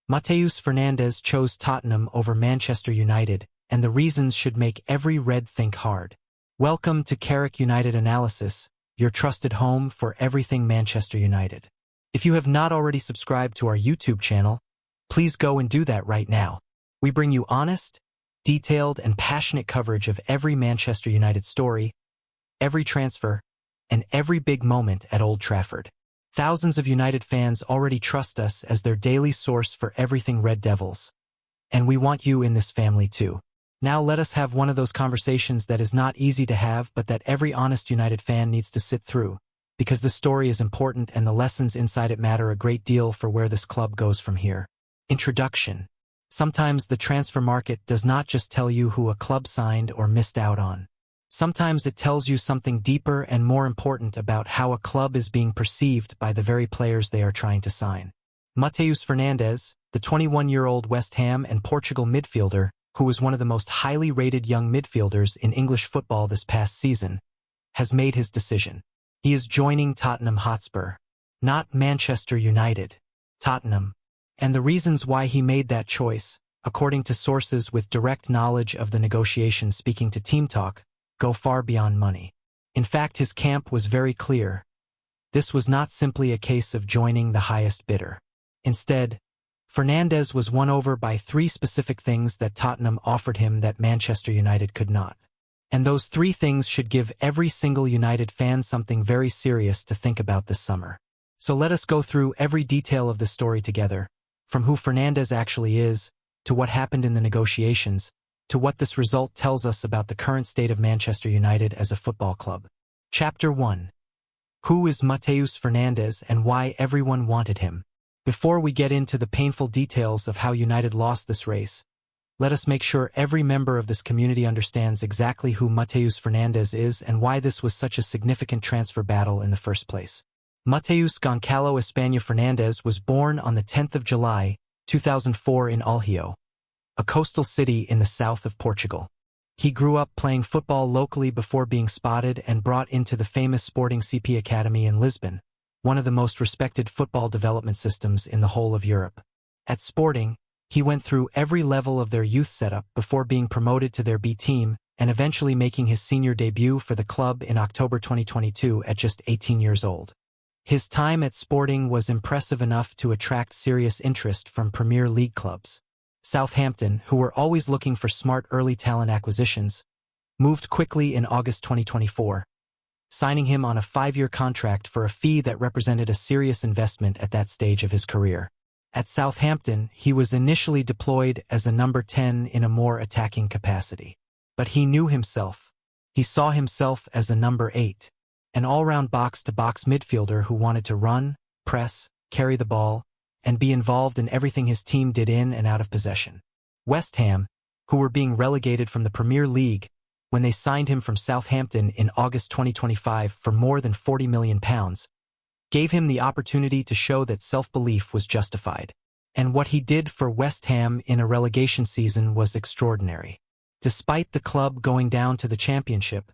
Matheus Fernandes chose Tottenham over Manchester United, and the reasons should make every Red think hard. Welcome to Carrick United Analysis, your trusted home for everything Manchester United. If you have not already subscribed to our YouTube channel, please go and do that right now. We bring you honest, detailed, and passionate coverage of every Manchester United story, every transfer, and every big moment at Old Trafford. Thousands of United fans already trust us as their daily source for everything Red Devils. And we want you in this family too. Now let us have one of those conversations that is not easy to have but that every honest United fan needs to sit through, because the story is important and the lessons inside it matter a great deal for where this club goes from here. Introduction. Sometimes the transfer market does not just tell you who a club signed or missed out on. Sometimes it tells you something deeper and more important about how a club is being perceived by the very players they are trying to sign. Matheus Fernandes, the 21-year-old West Ham and Portugal midfielder, who was one of the most highly rated young midfielders in English football this past season, has made his decision. He is joining Tottenham Hotspur, not Manchester United, Tottenham. And the reasons why he made that choice, according to sources with direct knowledge of the negotiations speaking to Team Talk, go far beyond money. In fact, his camp was very clear. This was not simply a case of joining the highest bidder. Instead, Fernandes was won over by three specific things that Tottenham offered him that Manchester United could not. And those three things should give every single United fan something very serious to think about this summer. So let us go through every detail of the story together, from who Fernandes actually is, to what happened in the negotiations, to what this result tells us about the current state of Manchester United as a football club. Chapter 1. Who is Matheus Fernandes and why everyone wanted him? Before we get into the painful details of how United lost this race, let us make sure every member of this community understands exactly who Matheus Fernandes is and why this was such a significant transfer battle in the first place. Matheus Goncalo Espanha Fernandes was born on the 10th of July, 2004 in Algeo, a coastal city in the south of Portugal. He grew up playing football locally before being spotted and brought into the famous Sporting CP Academy in Lisbon, one of the most respected football development systems in the whole of Europe. At Sporting, he went through every level of their youth setup before being promoted to their B team and eventually making his senior debut for the club in October 2022 at just 18 years old. His time at Sporting was impressive enough to attract serious interest from Premier League clubs. Southampton, who were always looking for smart early talent acquisitions, moved quickly in August 2024, signing him on a 5-year contract for a fee that represented a serious investment at that stage of his career. At Southampton, he was initially deployed as a number 10 in a more attacking capacity. But he knew himself. He saw himself as a number 8, an all-round box-to-box midfielder who wanted to run, press, carry the ball, and be involved in everything his team did in and out of possession. West Ham, who were being relegated from the Premier League when they signed him from Southampton in August 2025 for more than £40 million, gave him the opportunity to show that self-belief was justified. And what he did for West Ham in a relegation season was extraordinary. Despite the club going down to the Championship,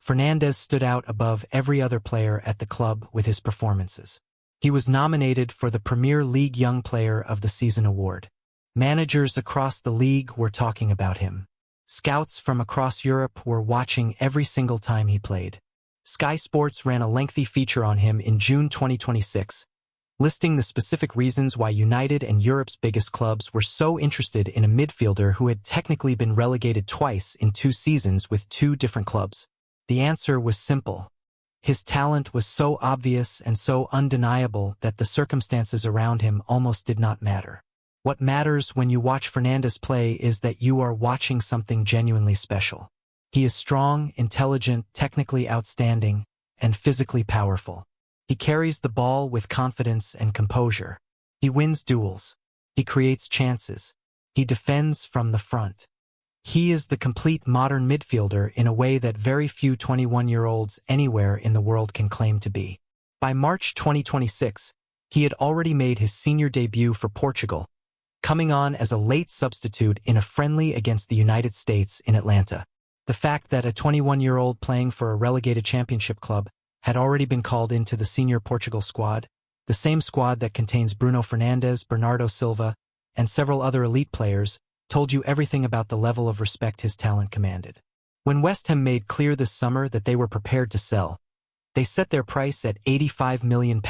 Fernandes stood out above every other player at the club with his performances. He was nominated for the Premier League Young Player of the Season award. Managers across the league were talking about him. Scouts from across Europe were watching every single time he played. Sky Sports ran a lengthy feature on him in June 2026, listing the specific reasons why United and Europe's biggest clubs were so interested in a midfielder who had technically been relegated twice in 2 seasons with 2 different clubs. The answer was simple. His talent was so obvious and so undeniable that the circumstances around him almost did not matter. What matters when you watch Fernandes play is that you are watching something genuinely special. He is strong, intelligent, technically outstanding, and physically powerful. He carries the ball with confidence and composure. He wins duels. He creates chances. He defends from the front. He is the complete modern midfielder in a way that very few 21-year-olds anywhere in the world can claim to be. By March 2026, he had already made his senior debut for Portugal, coming on as a late substitute in a friendly against the United States in Atlanta. The fact that a 21-year-old playing for a relegated championship club had already been called into the senior Portugal squad, the same squad that contains Bruno Fernandes, Bernardo Silva, and several other elite players, told you everything about the level of respect his talent commanded. When West Ham made clear this summer that they were prepared to sell, they set their price at £85 million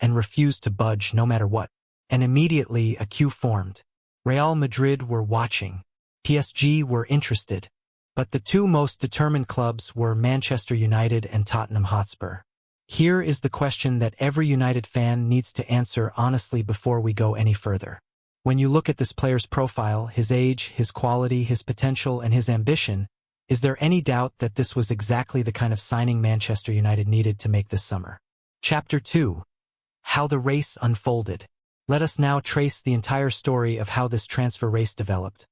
and refused to budge no matter what. And immediately a queue formed. Real Madrid were watching. PSG were interested. But the two most determined clubs were Manchester United and Tottenham Hotspur. Here is the question that every United fan needs to answer honestly before we go any further. When you look at this player's profile, his age, his quality, his potential, and his ambition, is there any doubt that this was exactly the kind of signing Manchester United needed to make this summer? Chapter 2. How the race unfolded. Let us now trace the entire story of how this transfer race developed,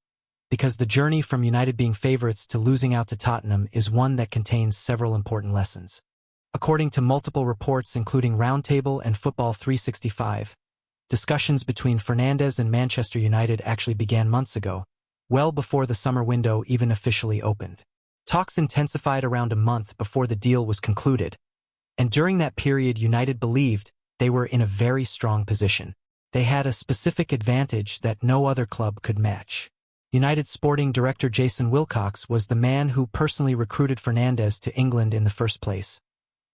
because the journey from United being favorites to losing out to Tottenham is one that contains several important lessons. According to multiple reports including Roundtable and Football 365, discussions between Fernandes and Manchester United actually began months ago, well before the summer window even officially opened. Talks intensified around a month before the deal was concluded, and during that period United believed they were in a very strong position. They had a specific advantage that no other club could match. United sporting director Jason Wilcox was the man who personally recruited Fernandes to England in the first place,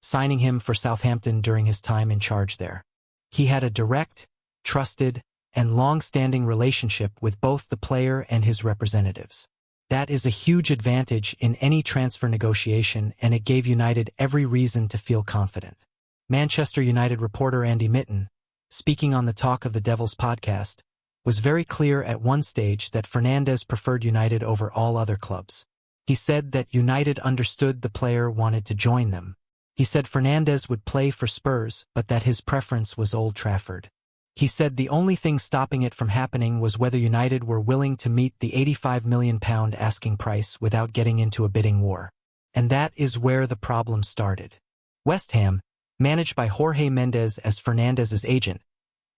signing him for Southampton during his time in charge there. He had a direct, trusted, and long-standing relationship with both the player and his representatives. That is a huge advantage in any transfer negotiation, and it gave United every reason to feel confident. Manchester United reporter Andy Mitten, speaking on the Talk of the Devils podcast, was very clear at one stage that Fernandes preferred United over all other clubs. He said that United understood the player wanted to join them. He said Fernandes would play for Spurs, but that his preference was Old Trafford. He said the only thing stopping it from happening was whether United were willing to meet the £85 million asking price without getting into a bidding war. And that is where the problem started. West Ham, managed by Jorge Mendes as Fernandes' agent,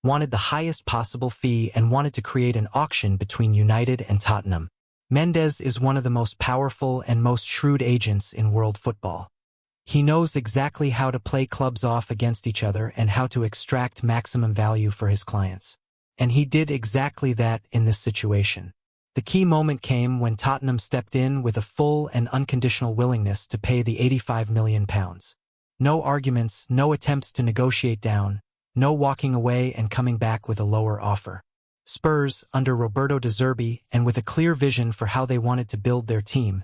wanted the highest possible fee and wanted to create an auction between United and Tottenham. Mendes is one of the most powerful and most shrewd agents in world football. He knows exactly how to play clubs off against each other and how to extract maximum value for his clients. And he did exactly that in this situation. The key moment came when Tottenham stepped in with a full and unconditional willingness to pay the £85 million. No arguments, no attempts to negotiate down, no walking away and coming back with a lower offer. Spurs, under Roberto De Zerbi and with a clear vision for how they wanted to build their team,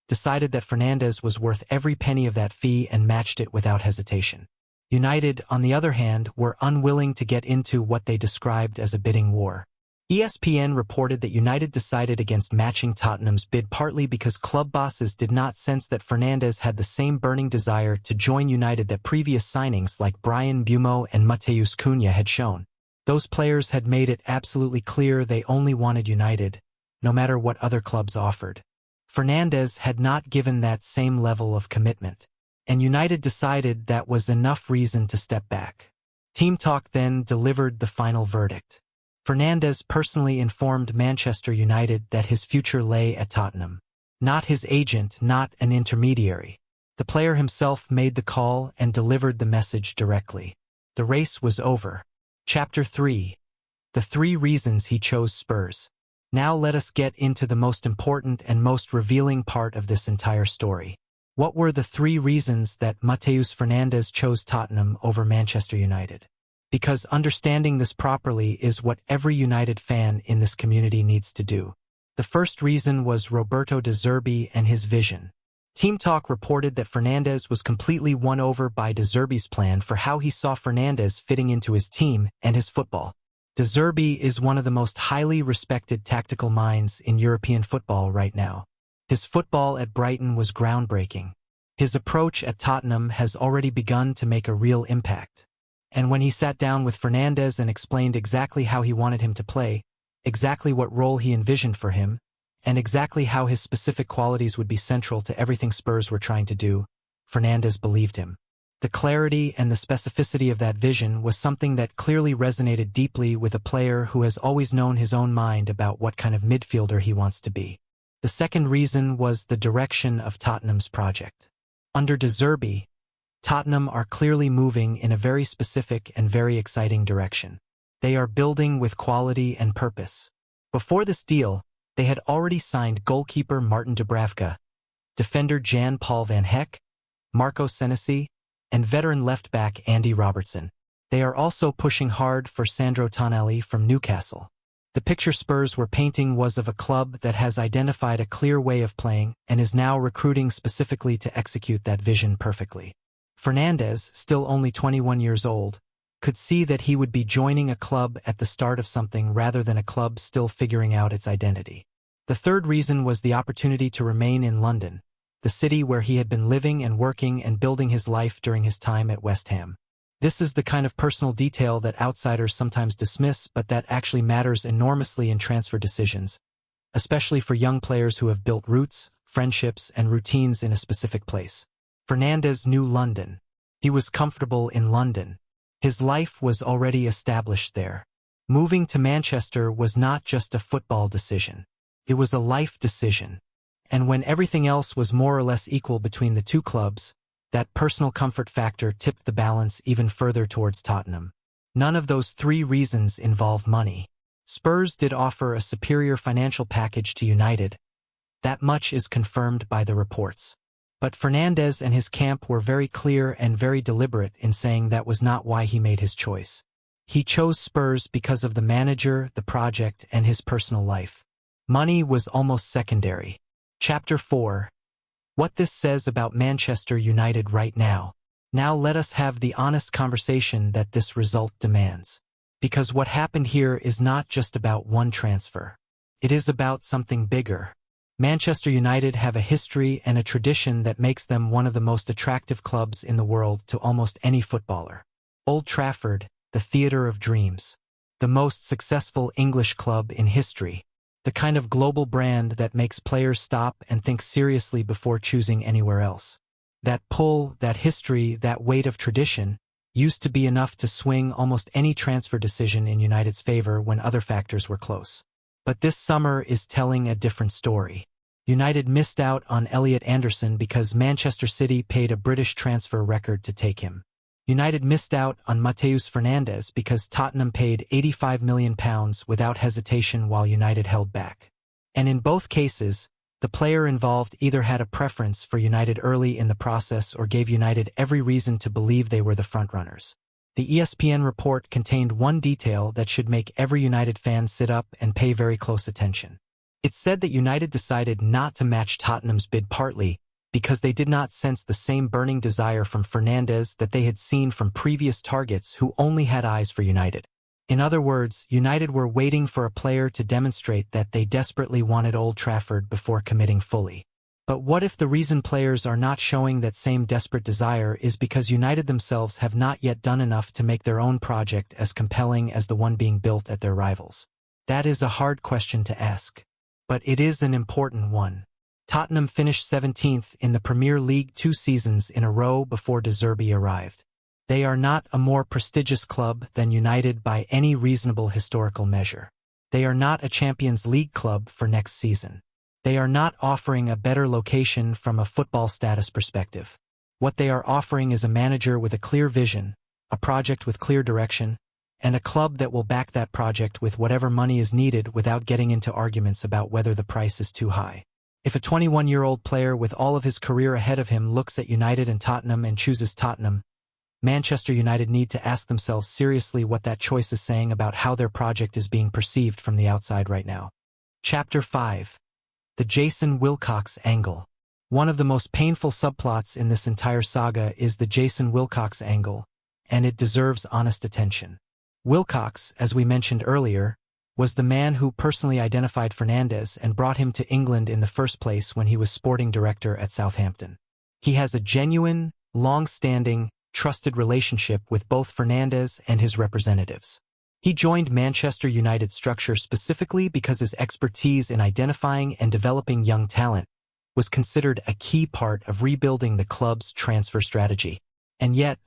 decided that Fernandes was worth every penny of that fee and matched it without hesitation. United, on the other hand, were unwilling to get into what they described as a bidding war. ESPN reported that United decided against matching Tottenham's bid partly because club bosses did not sense that Fernandes had the same burning desire to join United that previous signings like Bryan Mbeumo and Matheus Cunha had shown. Those players had made it absolutely clear they only wanted United, no matter what other clubs offered. Fernandes had not given that same level of commitment, and United decided that was enough reason to step back. Team Talk then delivered the final verdict. Fernandes personally informed Manchester United that his future lay at Tottenham. Not his agent, not an intermediary. The player himself made the call and delivered the message directly. The race was over. Chapter 3. The 3 reasons he chose Spurs. Now let us get into the most important and most revealing part of this entire story. What were the 3 reasons that Matheus Fernandes chose Tottenham over Manchester United? Because understanding this properly is what every United fan in this community needs to do. The first reason was Roberto De Zerbi and his vision. Team Talk reported that Fernandes was completely won over by De Zerbi's plan for how he saw Fernandes fitting into his team and his football. De Zerbi is one of the most highly respected tactical minds in European football right now. His football at Brighton was groundbreaking. His approach at Tottenham has already begun to make a real impact. And when he sat down with Fernandes and explained exactly how he wanted him to play, exactly what role he envisioned for him, and exactly how his specific qualities would be central to everything Spurs were trying to do, Fernandes believed him. The clarity and the specificity of that vision was something that clearly resonated deeply with a player who has always known his own mind about what kind of midfielder he wants to be. The second reason was the direction of Tottenham's project. Under De Zerbi, Tottenham are clearly moving in a very specific and very exciting direction. They are building with quality and purpose. Before this deal, they had already signed goalkeeper Martin Dubravka, defender Jan-Paul van Heck, Marco Senesi, and veteran left-back Andy Robertson. They are also pushing hard for Sandro Tonali from Newcastle. The picture Spurs were painting was of a club that has identified a clear way of playing and is now recruiting specifically to execute that vision perfectly. Fernandes, still only 21 years old, could see that he would be joining a club at the start of something rather than a club still figuring out its identity. The third reason was the opportunity to remain in London, the city where he had been living and working and building his life during his time at West Ham. This is the kind of personal detail that outsiders sometimes dismiss, but that actually matters enormously in transfer decisions, especially for young players who have built roots, friendships, and routines in a specific place. Fernandes knew London. He was comfortable in London. His life was already established there. Moving to Manchester was not just a football decision. It was a life decision. And when everything else was more or less equal between the two clubs, that personal comfort factor tipped the balance even further towards Tottenham. None of those three reasons involve money. Spurs did offer a superior financial package to United. That much is confirmed by the reports. But Fernandes and his camp were very clear and very deliberate in saying that was not why he made his choice. He chose Spurs because of the manager, the project, and his personal life. Money was almost secondary. Chapter 4. What this says about Manchester United right now. Now let us have the honest conversation that this result demands. Because what happened here is not just about one transfer. It is about something bigger. Manchester United have a history and a tradition that makes them one of the most attractive clubs in the world to almost any footballer. Old Trafford, the theater of dreams. The most successful English club in history. The kind of global brand that makes players stop and think seriously before choosing anywhere else. That pull, that history, that weight of tradition used to be enough to swing almost any transfer decision in United's favor when other factors were close. But this summer is telling a different story. United missed out on Elliot Anderson because Manchester City paid a British transfer record to take him. United missed out on Matheus Fernandes because Tottenham paid £85 million without hesitation while United held back. And in both cases, the player involved either had a preference for United early in the process or gave United every reason to believe they were the frontrunners. The ESPN report contained one detail that should make every United fan sit up and pay very close attention. It said that United decided not to match Tottenham's bid partly because they did not sense the same burning desire from Fernandes that they had seen from previous targets who only had eyes for United. In other words, United were waiting for a player to demonstrate that they desperately wanted Old Trafford before committing fully. But what if the reason players are not showing that same desperate desire is because United themselves have not yet done enough to make their own project as compelling as the one being built at their rivals? That is a hard question to ask. But it is an important one. Tottenham finished 17th in the Premier League 2 seasons in a row before De Zerbi arrived. They are not a more prestigious club than United by any reasonable historical measure. They are not a Champions League club for next season. They are not offering a better location from a football status perspective. What they are offering is a manager with a clear vision, a project with clear direction, and a club that will back that project with whatever money is needed without getting into arguments about whether the price is too high. If a 21-year-old player with all of his career ahead of him looks at United and Tottenham and chooses Tottenham, Manchester United need to ask themselves seriously what that choice is saying about how their project is being perceived from the outside right now. Chapter 5. The Jason Wilcox Angle. One of the most painful subplots in this entire saga is the Jason Wilcox angle, and it deserves honest attention. Wilcox, as we mentioned earlier, was the man who personally identified Fernandes and brought him to England in the first place when he was sporting director at Southampton. He has a genuine, long-standing, trusted relationship with both Fernandes and his representatives. He joined Manchester United's structure specifically because his expertise in identifying and developing young talent was considered a key part of rebuilding the club's transfer strategy. And yet,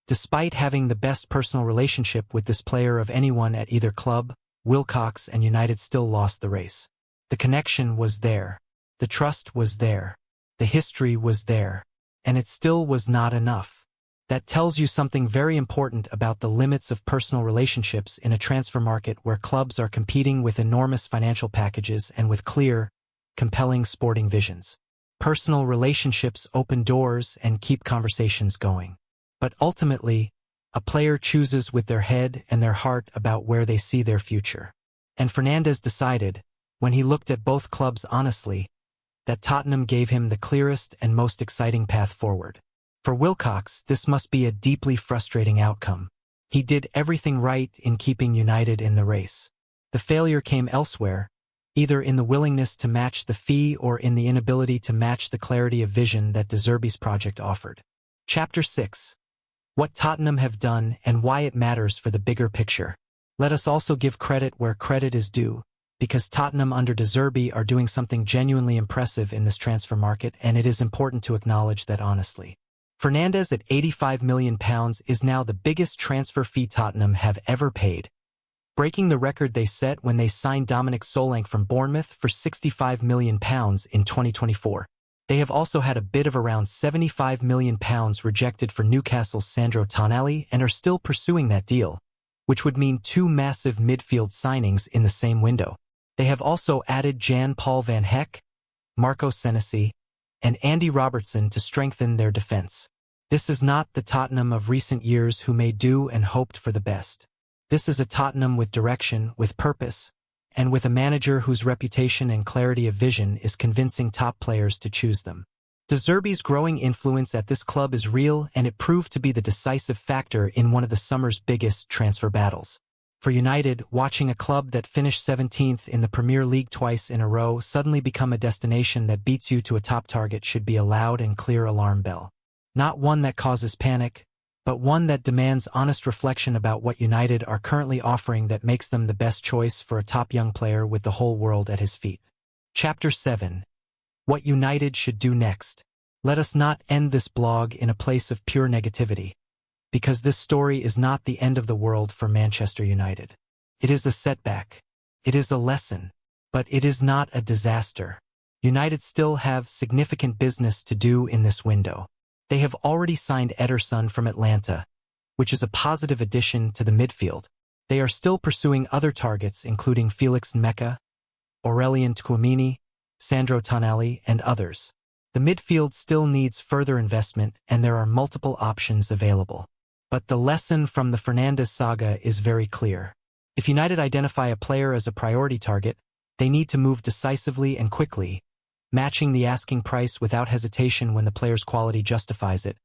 despite having the best personal relationship with this player of anyone at either club, Wilcox and United still lost the race. The connection was there. The trust was there. The history was there. And it still was not enough. That tells you something very important about the limits of personal relationships in a transfer market where clubs are competing with enormous financial packages and with clear, compelling sporting visions. Personal relationships open doors and keep conversations going. But ultimately, a player chooses with their head and their heart about where they see their future. And Fernandes decided, when he looked at both clubs honestly, that Tottenham gave him the clearest and most exciting path forward. For Wilcox, this must be a deeply frustrating outcome. He did everything right in keeping United in the race. The failure came elsewhere, either in the willingness to match the fee or in the inability to match the clarity of vision that De Zerbi's project offered. Chapter 6. What Tottenham have done and why it matters for the bigger picture. Let us also give credit where credit is due, because Tottenham under De Zerbi are doing something genuinely impressive in this transfer market, and it is important to acknowledge that honestly. Fernandes at £85 million is now the biggest transfer fee Tottenham have ever paid, breaking the record they set when they signed Dominic Solanke from Bournemouth for £65 million in 2024. They have also had a bid of around £75 million rejected for Newcastle's Sandro Tonali and are still pursuing that deal, which would mean two massive midfield signings in the same window. They have also added Jan-Paul van Heck, Marco Senesi, and Andy Robertson to strengthen their defense. This is not the Tottenham of recent years who made do and hoped for the best. This is a Tottenham with direction, with purpose, and with a manager whose reputation and clarity of vision is convincing top players to choose them. De Zerbi's growing influence at this club is real, and it proved to be the decisive factor in one of the summer's biggest transfer battles. For United, watching a club that finished 17th in the Premier League twice in a row suddenly become a destination that beats you to a top target should be a loud and clear alarm bell. Not one that causes panic, but one that demands honest reflection about what United are currently offering that makes them the best choice for a top young player with the whole world at his feet. Chapter 7. What United should do next. Let us not end this blog in a place of pure negativity, because this story is not the end of the world for Manchester United. It is a setback. It is a lesson. But it is not a disaster. United still have significant business to do in this window. They have already signed Ederson from Atlanta, which is a positive addition to the midfield. They are still pursuing other targets including Felix Meka, Aurelien Tchouameni, Sandro Tonali, and others. The midfield still needs further investment, and there are multiple options available. But the lesson from the Fernandes saga is very clear. If United identify a player as a priority target, they need to move decisively and quickly, matching the asking price without hesitation when the player's quality justifies it,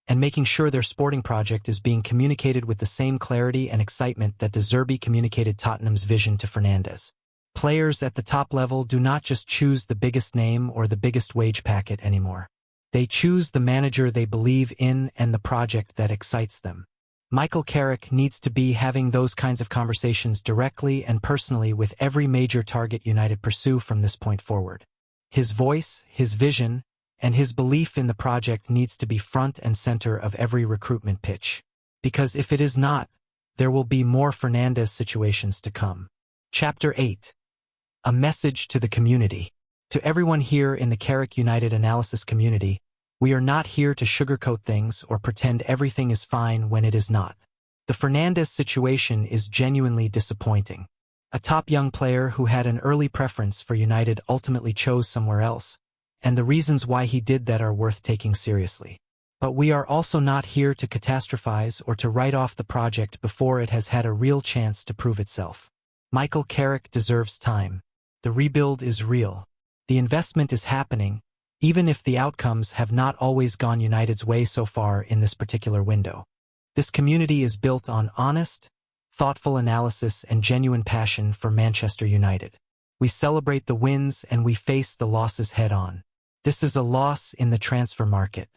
and making sure their sporting project is being communicated with the same clarity and excitement that De Zerbi communicated Tottenham's vision to Fernandes. Players at the top level do not just choose the biggest name or the biggest wage packet anymore. They choose the manager they believe in and the project that excites them. Michael Carrick needs to be having those kinds of conversations directly and personally with every major target United pursue from this point forward. His voice, his vision, and his belief in the project needs to be front and center of every recruitment pitch. Because if it is not, there will be more Fernandes situations to come. Chapter 8. A message to the community. To everyone here in the Carrick United analysis community, we are not here to sugarcoat things or pretend everything is fine when it is not. The Fernandes situation is genuinely disappointing. A top young player who had an early preference for United ultimately chose somewhere else, and the reasons why he did that are worth taking seriously. But we are also not here to catastrophize or to write off the project before it has had a real chance to prove itself. Michael Carrick deserves time. The rebuild is real. The investment is happening, even if the outcomes have not always gone United's way so far in this particular window. This community is built on honest, thoughtful analysis and genuine passion for Manchester United. We celebrate the wins and we face the losses head-on. This is a loss in the transfer market.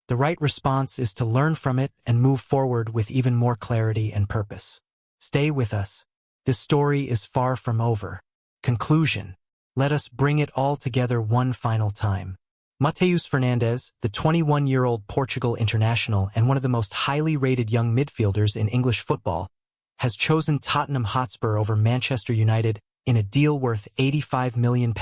The right response is to learn from it and move forward with even more clarity and purpose. Stay with us. This story is far from over. Conclusion. Let us bring it all together one final time. Matheus Fernandes, the 21-year-old Portugal international and one of the most highly rated young midfielders in English football, has chosen Tottenham Hotspur over Manchester United in a deal worth £85 million,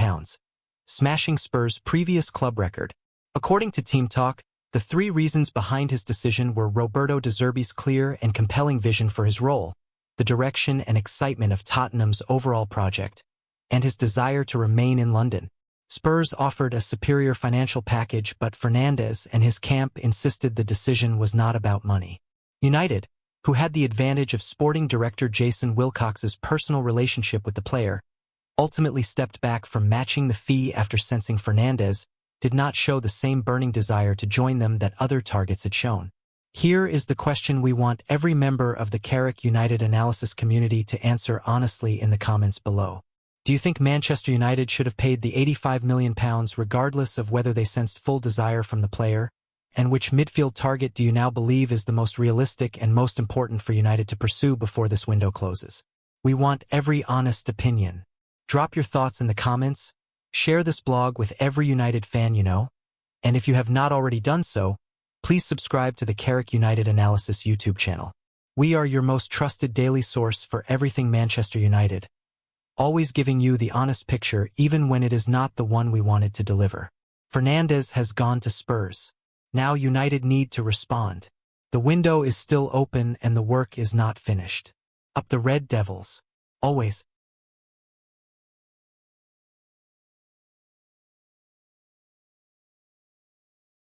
smashing Spurs' previous club record. According to Team Talk, The three reasons behind his decision were Roberto De Zerbi's clear and compelling vision for his role, the direction and excitement of Tottenham's overall project, and his desire to remain in London. Spurs offered a superior financial package, but Fernandes and his camp insisted the decision was not about money. United, who had the advantage of sporting director Jason Wilcox's personal relationship with the player, ultimately stepped back from matching the fee after sensing Fernandes did not show the same burning desire to join them that other targets had shown. Here is the question we want every member of the Carrick United analysis community to answer honestly in the comments below. Do you think Manchester United should have paid the £85 million regardless of whether they sensed full desire from the player? And which midfield target do you now believe is the most realistic and most important for United to pursue before this window closes? We want every honest opinion. Drop your thoughts in the comments, share this blog with every United fan you know, and if you have not already done so, please subscribe to the Carrick United Analysis YouTube channel. We are your most trusted daily source for everything Manchester United, always giving you the honest picture even when it is not the one we wanted to deliver. Fernandes has gone to Spurs. Now United need to respond. The window is still open and the work is not finished. Up the Red Devils. Always.